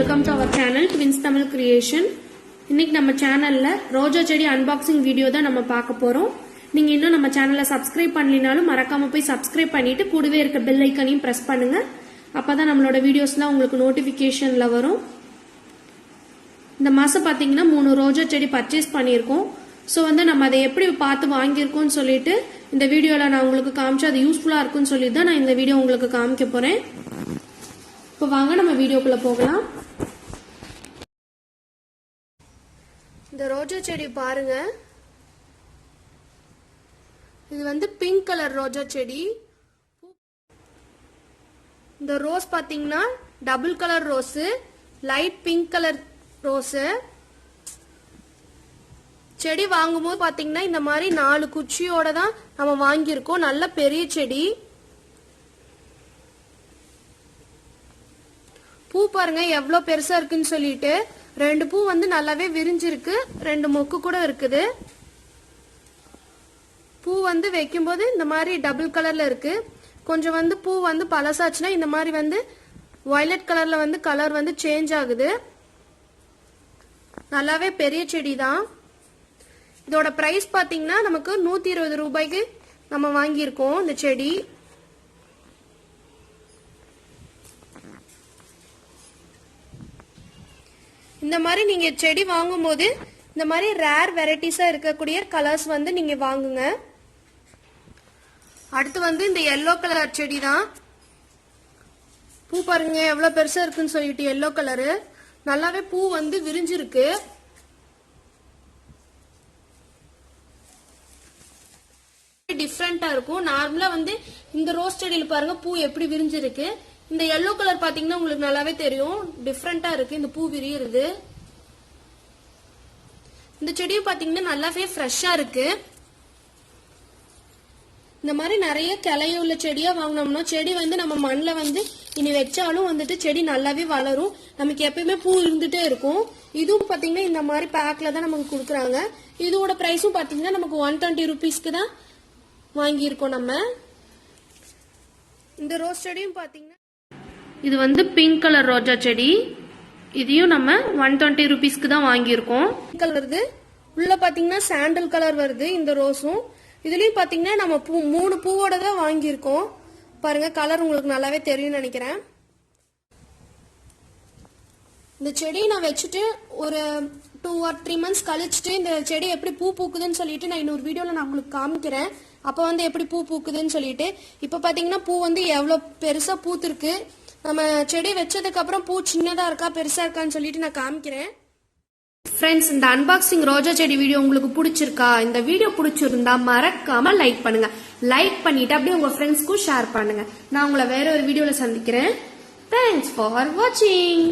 welcome to our channel TwinsTamilcreation. இன்னைக்கு நம்ம சேனல்ல ரோஜா செடி அன்பாக்சிங் வீடியோ தான் நம்ம பார்க்க போறோம். நீங்க இன்னும் நம்ம சேனலை சப்ஸ்கிரைப் பண்ணலினாலும் மறக்காம போய் சப்ஸ்கிரைப் பண்ணிட்டு கூடவே இருக்க பெல் ஐகானையும் பிரஸ் பண்ணுங்க. அப்பதான் நம்மளோட வீடியோஸ்லாம் உங்களுக்கு நோட்டிபிகேஷன்ல வரும். இந்த மாசம் பாத்தீங்கன்னா 3 ரோஜா செடி பர்ச்சேஸ் பண்ணியிருக்கோம். ஸோ நம்ம அதை எப்படி பார்த்து வாங்கியிருக்கோம்னு சொல்லிட்டு இந்த வீடியோல நான் உங்களுக்கு காமிச்சு அது யூஸ்ஃபுல்லா இருக்கும்னு சொல்லிட்டு தான் நான் இந்த வீடியோ உங்களுக்கு காமிக்க போறேன். இப்போ வாங்க நம்ம வீடியோக்குள்ள போகலாம். இந்த ரோஜா செடி பாருங்க, இது பிங்க் கலர் ரோஜா செடி. இந்த ரோஸ் பாத்தீங்கன்னா double colour rose, light pink colour rose. செடி வாங்கும்போது பாத்தீங்கன்னா இந்த மாதிரி 4 குச்சியோட தான் நம்ம வாங்கியிருக்கோம். நல்ல பெரிய செடி. பூ பாருங்க எவ்வளவு பெருசா இருக்குன்னு சொல்லிட்டு 2 பூ நல்லாவே விரிஞ்சிருக்கு, 2 மொக்கு கூட இருக்குது. பூ வைக்கும் போது இந்த மாதிரி டபுள் கலர்ல இருக்கு. கொஞ்சம் பூ பழசாச்சுன்னா இந்த மாதிரி வயலட் கலர்ல கலர் சேஞ்ச் ஆகுது. நல்லாவே பெரிய செடி தான். இதோட பிரைஸ் பாத்தீங்கன்னா நமக்கு 120 ரூபாய்க்கு நம்ம வாங்கியிருக்கோம் இந்த செடி. இந்த மாதிரி நீங்க செடி வாங்கும் போது இந்த மாதிரி ரேர் வெரைட்டிஸா இருக்கக்கூடிய கலர்ஸ் நீங்க வாங்குங்க. அடுத்து இந்த எல்லோ கலர் செடி தான். பூ பாருங்க எவ்வளவு பெருசா இருக்குன்னு சொல்லிட்டு எல்லோ கலரு. நல்லாவே பூ விரிஞ்சிருக்கு. டிஃப்ரெண்டா இருக்கும். நார்மலா இந்த ரோஸ் செடியில பாருங்க பூ எப்படி விரிஞ்சிருக்கு. இந்த எல்லோ கலர் பாத்தீங்கன்னா உங்களுக்கு நல்லாவே தெரியும், டிஃப்ரெண்டா இருக்கு இந்த பூ விரியுறது. இந்த செடியும் பாத்தீங்கன்னா நல்லாவே ஃப்ரெஷ்ஷா இருக்கு. இந்த மாதிரி நிறைய கிளையுள்ள செடியா வாங்கினோம்னா செடி நம்ம மண்ணில் இனி வச்சாலும் செடி நல்லாவே வளரும். நமக்கு எப்பயுமே பூ இருந்துட்டே இருக்கும். இதுவும் பாத்தீங்கன்னா இந்த மாதிரி பேக்ல தான் நமக்கு கொடுக்குறாங்க. இதோட பிரைஸும் பாத்தீங்கன்னா நமக்கு 120 ருபீஸ்க்கு தான் வாங்கியிருக்கோம் நம்ம. இந்த ரோஸ் செடியும் பாத்தீங்கன்னா இது பிங்க் கலர் ரோஜா செடி. இதையும் நம்ம 120 ருபீஸ்க்கு தான் வாங்கியிருக்கோம். கலர் உள்ள பாத்தீங்கன்னா சாண்டல் கலர் வருது இந்த ரோஸும். இதுலயும் பாத்தீங்கன்னா நம்ம 3 பூவோட தான் வாங்கியிருக்கோம். பாருங்க கலர் உங்களுக்கு நல்லாவே தெரியும் நினைக்கிறேன். இந்த செடியை நான் வச்சுட்டு ஒரு 2 or 3 months கழிச்சுட்டு இந்த செடி எப்படி பூ பூக்குதுன்னு சொல்லிட்டு நான் இன்னொரு வீடியோல நான் உங்களுக்கு காமிக்கிறேன். அப்ப எப்படி பூ பூக்குதுன்னு சொல்லிட்டு. இப்ப பாத்தீங்கன்னா பூ எவ்வளவு பெருசா பூத்திருக்கு. நம்ம செடி வச்சதுக்கு அப்புறம் பூ சின்னதா இருக்கா பெருசா இருக்கான்னு சொல்லிட்டு நான் காமிக்கிறேன். ஃப்ரெண்ட்ஸ், இந்த அன்பாக்சிங் ரோஜா செடி வீடியோ உங்களுக்கு பிடிச்சிருக்கா? இந்த வீடியோ பிடிச்சிருந்தா மறக்காம லைக் பண்ணுங்க. லைக் பண்ணிட்டு அப்படியே உங்க ஃப்ரெண்ட்ஸ்க்கும் ஷேர் பண்ணுங்க. நான் உங்களை வேற ஒரு வீடியோல சந்திக்கிறேன். தேங்க்ஸ் ஃபார் வாட்சிங்.